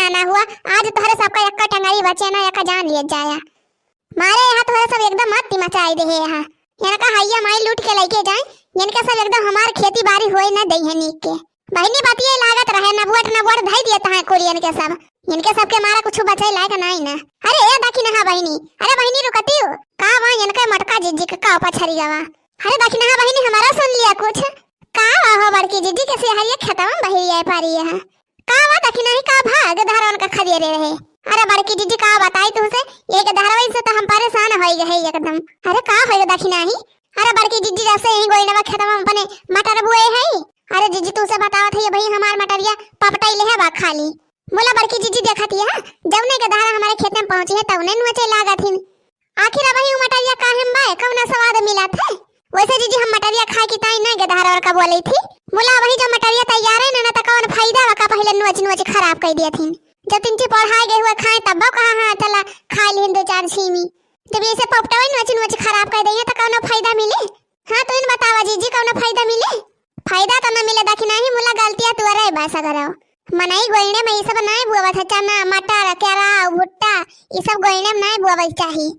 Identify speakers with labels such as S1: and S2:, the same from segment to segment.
S1: आना हुआ। आज तोहरे सबका एक्का टंगारी बचे ना एक्का जान लिए जाया। मारे यहाँ तोहरे सब एकदम मत मचाई दे है यहाँ। यहाँ का हाइया माई लूट के लेके जाए। इनके सब एकदम हमार खेती बाड़ी होए ना दे है नीक के। बहनी बातिये लागत रहे नबुआट धई दिए तहां कोरियन के सब। इनके सब के मारा कुछ बचाई लायक नहीं ना। अरे ए दाखी नहा बहनी। अरे बहनी रुकती हो का वहां इनका मटका जिज्जी के का पछरी जावा। अरे दाखी नहा बहनी हमारा सुन लिया कुछ का हो बड़की जिज्जी के से हरिया खतम बहिरी है पारी है का वा दाखी नहीं का भाग धारवन का खदिए रहे। अरे बड़की जिज्जी का बताई तुमसे एक धारावाई से तो हम परेशान हो गए एकदम। अरे का हो दाखी नहीं। अरे बड़की जिज्जी जैसे ही गोइनवा खतम अपने मटर बुए है। अरे जिज्जी तुमसे बतावत है भाई हमार मटरिया पपटाई ले है बा खाली। बोला बड़की जिज्जी देखती है जवने के धारा हमारे खेत में पहुंची है तवने नुचे लागथिन। आखिर भाई मटरिया काहे में कौन स्वाद मिला था। वैसे जिज्जी हम मटरिया खाए की ताई ना के धारा और का बोली थी। बोला वही जो मटरिया तैयार है ना त कौन फायदा का पहले नुच खराब कर दिया थी। जब तिनची पढ़ाई गए हुए खाए तब कहा हां चला खा लें दो चार छीमी। जब ऐसे पपटाई नुच खराब कर देंगे तो कौन फायदा मिले। हां तो इन बतावा जिज्जी कौन फायदा मिले। फायदा तो ना मिले दाखी नहीं मुला गलतियां तू अरे बासा कराओ। मनाई गोइने में ये सब नहीं बुआवा था चना मटर केरा भुट्टा ये सब गोइने में नहीं बुआवा चाहिए।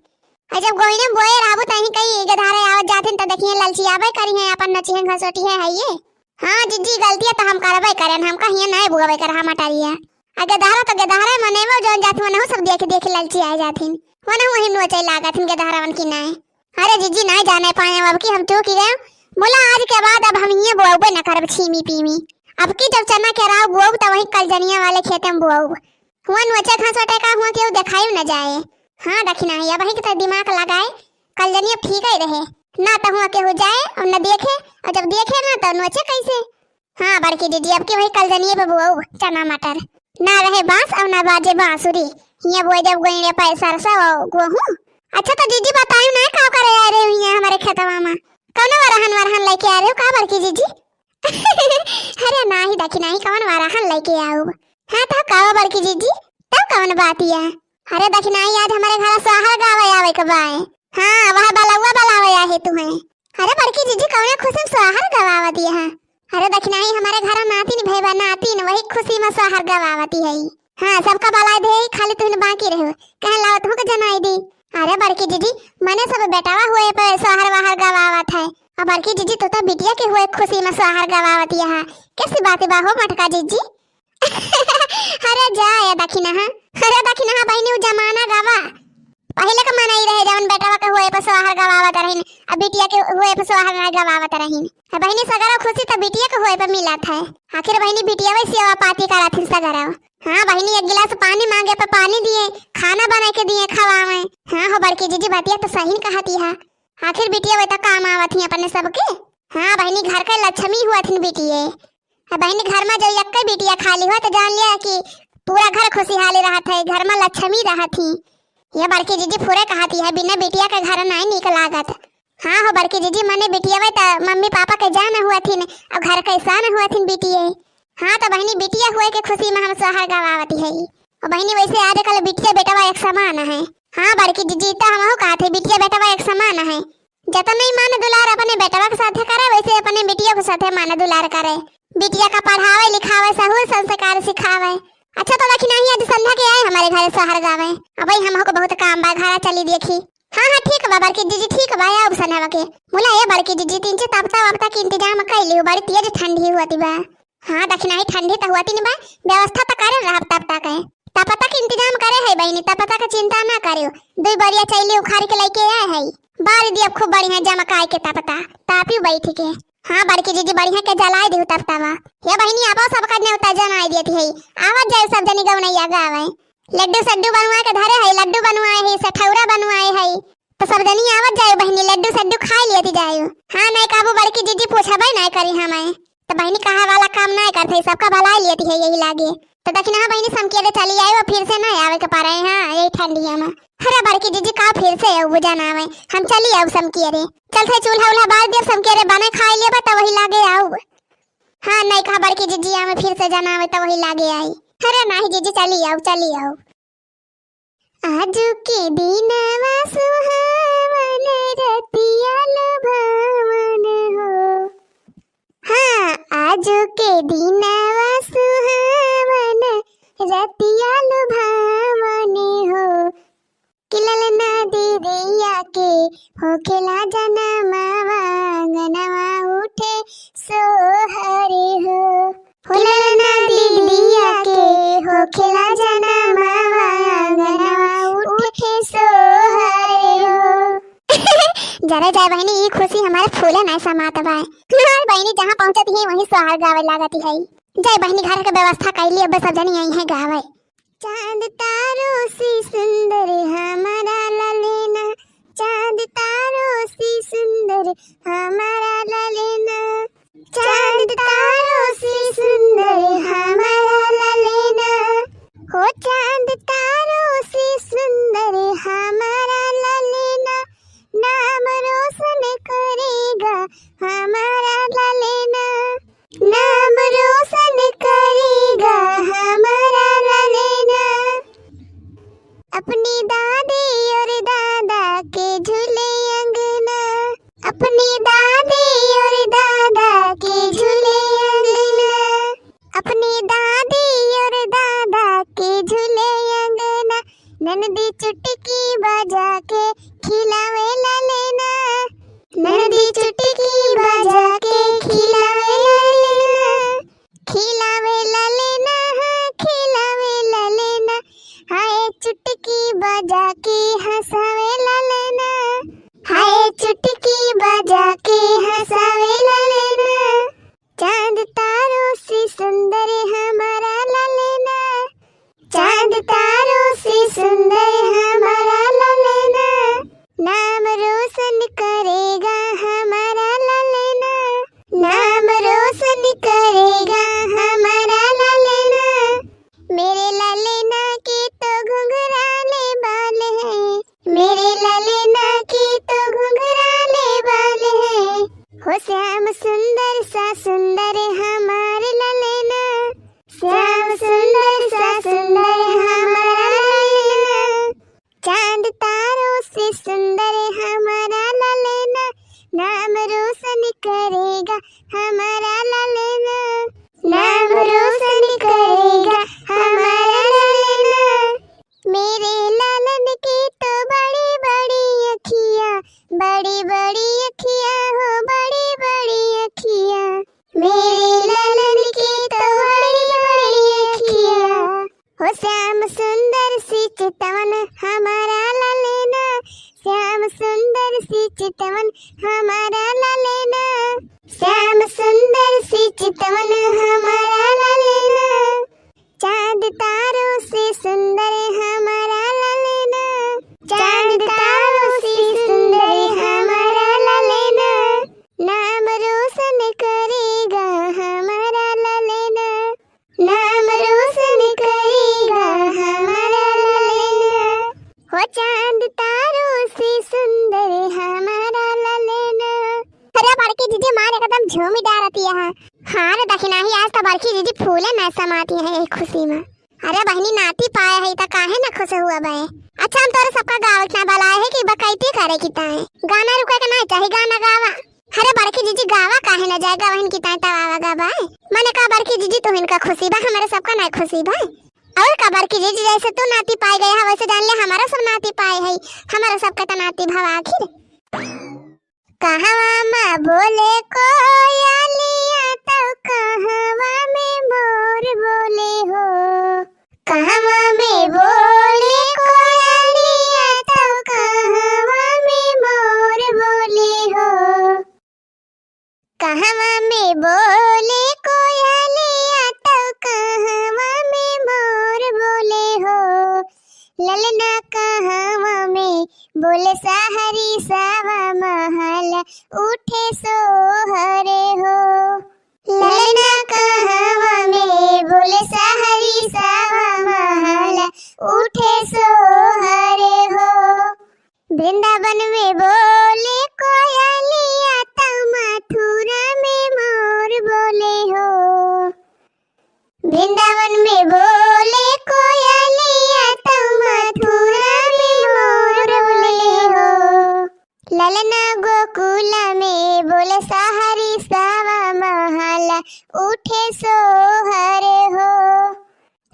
S1: और जब गोइने में बोए रहबो तहीं कहीं गधारे आवत जाथिन त देखिए ललची आवे करी है अपन नची है घसोटी है ये। हां जिज्जी गलतियां तो हम करबे करेन हम कहिए नहीं बुआवे कर हम मटरिया। अगे धारा तो गधारे मनेवो जो जात मन हो सब देख ललची आ जाथिन वना वही नोचे लागथिन गधारावन की नहीं। अरे जिज्जी नहीं जाने पाए अब की हम चूक गए। बोला आज के बाद अब हम ये बोआबे न करब छीमी पीमी। अब की जब चना के राव बोआब त वही कलजनिया वाले खेत में बोआब। हुआ नोचे खसोटे का हुआ केहू देखाई न जाए। हां दखिना है अब वही के दिमाग लगाए कलजनिया ठीक ही रहे ना त हुआ केहू जाए और न देखे और जब देखे ना तो नोचे कैसे। हां बड़की दीदी अब की वही कलजनिया पे बोआब चना मटर ना रहे बांस और ना बाजे बांसुरी ये बोए जब गोइने पैसा सरसा गेहूं। अच्छा तो दीदी बताई ना का करे आ रहे हुई हमारे खेतवा में कौन वरहन लेके आ रहे हो का बड़की जीजी। अरे नाही देखी नहीं कौन वरहन लेके आओ। हां तो का बड़की जीजी तब कौन बात है। अरे देखी नहीं आज हमारे घर सोहर गावे आवे के बाए। हां वह बलौआ बलावे आहे तुम्हें। अरे बड़की जीजी कौन खुशी में सोहर गवावती है। अरे देखी नहीं हमारे घर नाती भई बा नाती वही खुशी में सोहर गवावती है। हां सबका बलाई दे खाली तुम बाकी रहो कह लावत हो के जनाई दी। अरे बड़की जीजी मने सब बेटावा हुए पे सोहर वाहर गवावत है। अब बड़की जीजी तो बिटिया के हुए खुशी में सोहर गवावत है कैसी बात बा हो मटका जीजी। अरे जा या दखिना हां। अरे दखिना बहनी उ जमाना गवा पहले का मनाई रहे जवन बेटावा के हुए पे सोहर गवावत रहिन अब बिटिया के हुए पे सोहर ना गवावत रहिन। बहनी सगरा खुशी तो बिटिया के हुए पे मिलत है। आखिर बहनी बिटिया वे सेवा पाती करत सगरा। हां बहनी एक गिलास पानी मांगे पे पानी दिए खाना बना के दिए खवावे। हां हो बड़की जीजी बातिया तो सही कहती है। आखिर बिटिया वे तो काम आवत ही अपने सबके। हां बहनी घर के लक्ष्मी हुआ थी बिटिया। बहनी घर में जो एक बिटिया खाली हो तो जान लिया कि पूरा घर खुशहाली रहत है घर में लक्ष्मी रहत ही। ये बड़की जीजी पूरे कहती है बिना बिटिया के घर नहीं निक लागत। हां हो बड़की जीजी मने बिटिया वे तो मम्मी पापा के जान हुआ थी और घर के ईशान हुआ थी बिटिया। हां तो बहनी बिटिया हुए के खुशी में हम सोहर गवावती है। और बहनी वैसे आजकल बिटिया बेटावा एक समान है। हां बड़की जीजी तो हम कहते बिटिया बेटावा एक समान है। जतन नहीं मान दुलार अपने बेटावा के साथ करे वैसे अपने बिटिया के साथ मान दुलार करे। बिटिया का पढ़ावे लिखावे सहूर संस्कार सिखावे। अच्छा तो देखी नहीं आज संध्या के आए हमारे घर सोहर गावे। अब भाई हमको बहुत काम बा घर चली देखी। हां हां ठीक बा बड़की जीजी ठीक बा अब सनवा के। बोला ये बड़की जीजी तीन से तपता के इंतजाम कर लियो बड़ी तेज ठंडी हुआती बा। हां देखी नहीं ठंडी तो हुआती नहीं बा व्यवस्था तो करे रह तपता के तपता के इंतजाम करे है बहनी तपता का चिंता ना करियो। दो बरिया चाहिए उखाड़ के लेके आए है बार दिया खूब बढ़िया जमकाए के तपता तापी बैठ के। हां बड़की जीजी बढ़िया के जलाए दियो तपतावा। ये बहनी आपो सब का नेवता जनाई देती है आवाज जाए सब जनी गवनैया गावे। लड्डू सड्डू बनवा के धरे है लड्डू बनवाए है सठौरा बनवाए है तो सब जनी आवाज जाए बहनी लड्डू सड्डू खा लेती जाए। हां नहीं काबू बड़की जीजी पूछबे नहीं करी हमें तो बहनी कहा वाला काम नहीं करते सबका भलाई लेती है यही लागे। तो दखिना बहनी समकेरे चली आई फिर से नहीं आवे के पारे। हां यही ठंडिया में अरे बड़की जीजी का फिर से बुझा ना आवे हम चली आऊ समकेरे चलते चूल्हा उल्हा बाल दे समकेरे बने खाई लेबा तो वही लागे आऊ। हां नहीं कहा बड़की जीजी हमें फिर से जाना आवे तो वही लागे आई। अरे नहीं जीजी चली आऊ। आज के दिनवा सुहावन रतिया लुभावन हो। हां आज के दिनवा सुहावन रतिया जरा जाए बहनी ई खुशी हमारे फूले नहीं समात बा। हमार बहनी जहाँ पहुंचती है वहीं सोहर गावे लागती है। जाए बहनी घर के व्यवस्था कैली अब सब जनी यहीं है गावे। चांद तारों सी सुंदर हमारा ललेना, चांद तारों सी सुंदर हमारा ललेना, चांद तारों सी सुंदर हमारा ललेना, हो चांद तारों सी सुंदर हमारा ललेना, नाम रोशन करेगा हमारा ललेना, नाम रोशन करेगा हमारा ललेना। अपनी दादी और दादा के झूले अंगना, अपनी दादी और दादा के झूले अंगना, अपनी दादी और दादा के झूले अंगना, ननदी चुटकी बजा के खिलावे ललेना, ननदी चुटकी बजा के खिलावे ललेना, खिलावे ललेना, हाँ खिलावे ललेना, हाय चुटकी बजा के हंसावे ललेना, हाय चुटकी बजा के हंसावे ललेना। चांद तारों से सुंदर हमारा ललेना, चांद तारों से सुंदर हमारा ललेना, नाम रोशन करेगा हमारा ललेना, नाम रोशन करेगा हमारा ललेना। मेरे ललेना के तो घुंघराले बाल हैं, मेरे ललेना के तो घुंघराले बाल हैं, हो श्याम सुंदर सा सुंदर हमारे ललेना, श्याम सुंदर सा सुंदर हमारा ललेना। चांद तारों से सुंदर हमारा ललेना, नाम रोशन करेगा हमारा ललेना, नाम रोशन करेगा हमारा ललेना। मेरे लालन की तो बड़ी बड़ी अखियाँ, बड़ी बड़ी अखियाँ, हो बड़ी बड़ी अखियाँ, मेरे लालन की तो बड़ी बड़ी अखियाँ, हो श्याम सुंदर सी चितवन हमारा ललेना, श्याम सुंदर सी चितवन हमारा ललेना, श्याम सुंदर सी चितवन हमारा ललेना। चांद तारों से सुंदर हमारा ललेना, चांद तारों से सुंदर हमारा ललेना, नाम रोशन करेगा हमारा ललेना, नाम रोशन करेगा हमारा ललेना, हो चांद तारों से सुंदर हमारा ललेना। अरे बड़की दीदी मार एकदम झूमी डालती है। हाँ रे दखिना ही आज तो बड़की दीदी फूले न समाती है एक खुशी में। अरे बहनी नाती पाए है तो काहे न खुश हुआ बे। अच्छा हम तोरे सबका गावत ना बलाए है कि बकैती करे की ताए गाना रुके के नहीं चाहिए गाना गावा। अरे बड़की दीदी गावा काहे न जाएगा वहन की ताए तवावा गावा। मैंने कहा बड़की दीदी तू इनका खुशी बा हमारे सबका नहीं खुशी बा। और का बड़की दीदी जैसे तू नाती पाए गया है वैसे जान ले हमारा सब नाती पाए है हमारा सबका तो नाती भाव आखिर। कहवा माँ बोले कोयलिया तो कहवा में मोर बोले हो, कहवा में बोले कोयलिया तो कहवा में मोर बोले हो, कहवा में बोले कोयलिया तो कहवा में मोर बोले हो, ललना कहवा में बोले सहरी सावा महल उठे सोहरे हो, ललना कहवा में बोले सहरी सावा महल उठे सोहरे हो, वृंदावन में बोले कोयलिया तो मथुरा में मोर बोले हो, वृंदावन में बोले कोयलिया तो मथुरा में मोर बोले हो, ललना गोकुल में बोले सहरी सावा महल उठे सोहरे हो,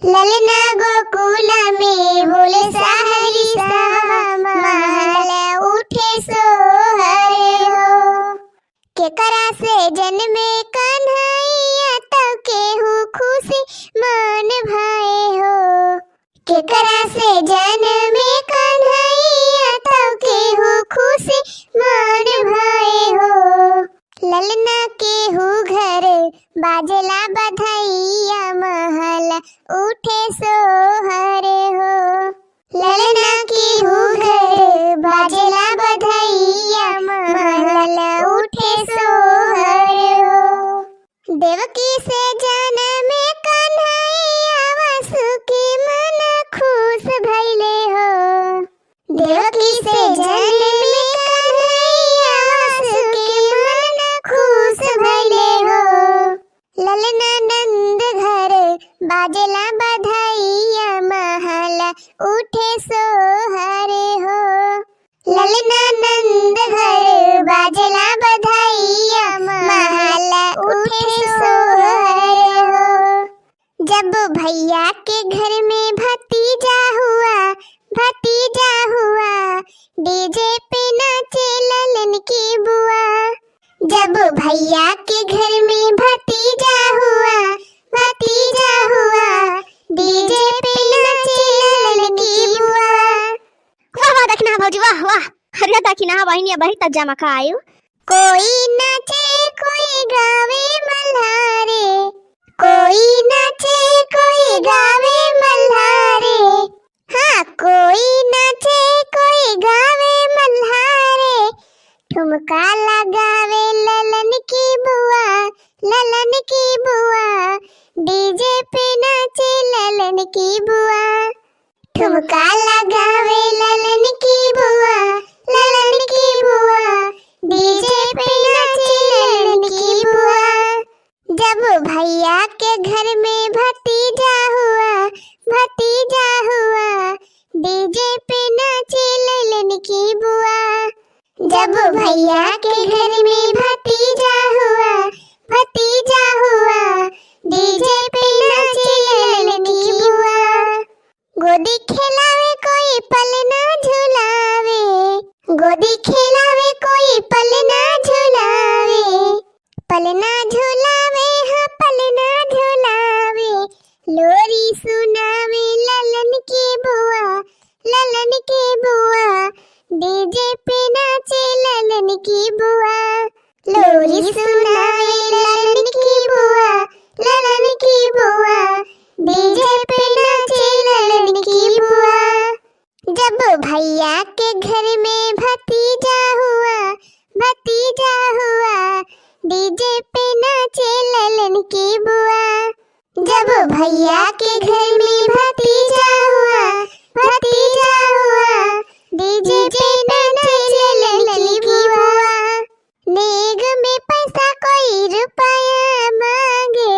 S1: ललना गोकुल में बोले सहरी सावा महल उठे सोहरे हो, केकरा से जन्मे कन्हैया तो केहू खुशी मन भाए हो, केकरा से जन्मे कन्हैया तो केहू खुशी मन बाजेला बधैया महल उठे सोहरे हो। ललना की घूघर बाजेला बधैया महल उठे सोहरे हो। देवकी से जनम कन्हैया वासुकी मन खुश भइले हो। देवकी से जनम कन्हैया वासुकी मन खुश भइले हो। ललना नंद घर बाजेला बधैया महल उठे सोहरे हो। ललना नंद घर बाजेला बधैया महल उठे सोहरे हो। जब भैया के घर में भतीजा हुआ डीजे पे नाचे ललन की बुआ। जब भैया के घर में भतीजा हुआ डीजे पे नाचे ललन की बुआ।
S2: वाह वाह दखना भौजी वाह वाह। हरिया दखना बहिनिया बही त जमा का आयु।
S1: कोई नाचे कोई गावे मल्हारे। कोई नाचे कोई गावे मल्हारे। हाँ कोई नाचे कोई गावे मल्हारे। ठुमका लगावे ललन की बुआ डीजे पे नाचे ललन की बुआ। ठुमका लगावे ललन की बुआ डीजे पे नाचे ललन की बुआ। जब भैया के घर में भतीजा हुआ डीजे पे नाचे ललन की बुआ। जब भैया के घर में भतीजा हुआ डीजे पे नाचे ललन की बुआ। गोदी खिलावे कोई पल ना झुलावे। गोदी खिलावे कोई पल ना झुलावे। पल ना झुलावे हाँ पल ना झुलावे। लोरी सुनावे ललन की बुआ डीजे पे नाचे ललन की बुआ। लोरी सुनावे ललन की बुआ डीजे पे नाचे ललन की बुआ। जब भैया के घर में भतीजा हुआ डीजे पे नाचे ललन की बुआ। जब भैया के घर में भतीजा हुआ डीजे पे नाचे ललन की बुआ। नेग में पैसा कोई रुपया मांगे।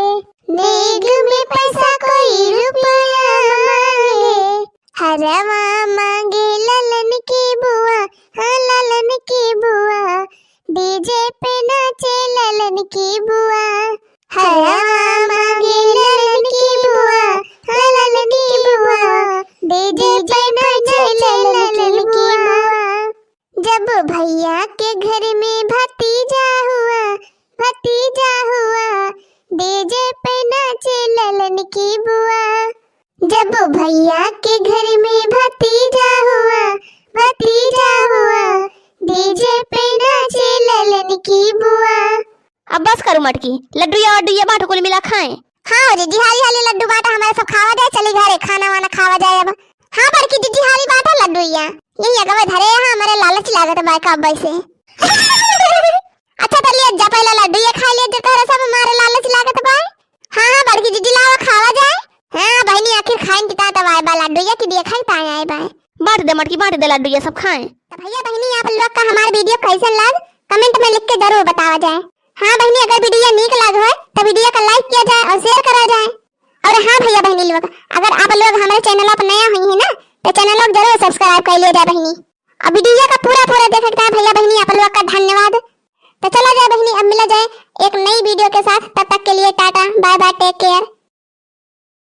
S1: नेग में पैसा कोई रुपया मांगे। हरवा मांगे ललन की बुआ। हाँ ललन की बुआ डीजे पे नाचे ललन की बुआ। हरवा मांगे ललन की बुआ। हाँ ललन की बुआ डीजे पे नाचे ललन की बुआ। जब भैया के घर में भतीजा हुआ डीजे पे नाचे ललन की बुआ। जब भैया के घर में भतीजा हुआ डीजे पे नाचे ललन की बुआ।
S2: अब बस करो मटकी लड्डू या बाटो को मिला खाएं।
S1: हाँ दीदी हाली हाली लड्डू बाटा हमारे सब खावा जाए। चली घरे खाना वाना खावा जाए अब। हाँ बड़की दीदी हाली बाटा लड्डू यही अगवे धरे हाँ हमारे लालच लागत बाय का अब्बाई से। अच्छा तो लिया जा पहले लड्डू ये खा लिया जो सब हमारे लालच लागत बाय। हाँ बड़की दीदी लावा खावा जाए। हाँ बहनी आखिर खाइन किता दवाई बा लड्डू या कि दिए खाई पाए आए बाय।
S2: बांट दे मटकी बांट दे लड्डू ये सब खाएं।
S1: तो भैया बहनी आप लोग का हमारा वीडियो कैसा लग कमेंट में लिख के जरूर बतावा जाए। हाँ बहनी अगर वीडियो नीक लग हो तो वीडियो को लाइक किया जाए और शेयर करा जाए। और हाँ भैया बहनी लोग अगर आप लोग हमारे चैनल पर नया हुई है ना तो चैनल को जरूर सब्सक्राइब कर लिया जाए बहनी। अब वीडियो का पूरा देख सकता है भैया बहनी आप लोग का धन्यवाद। तो चला जाए बहनी अब मिला जाए एक नई वीडियो के साथ। तब तक के लिए tata bye bye take care.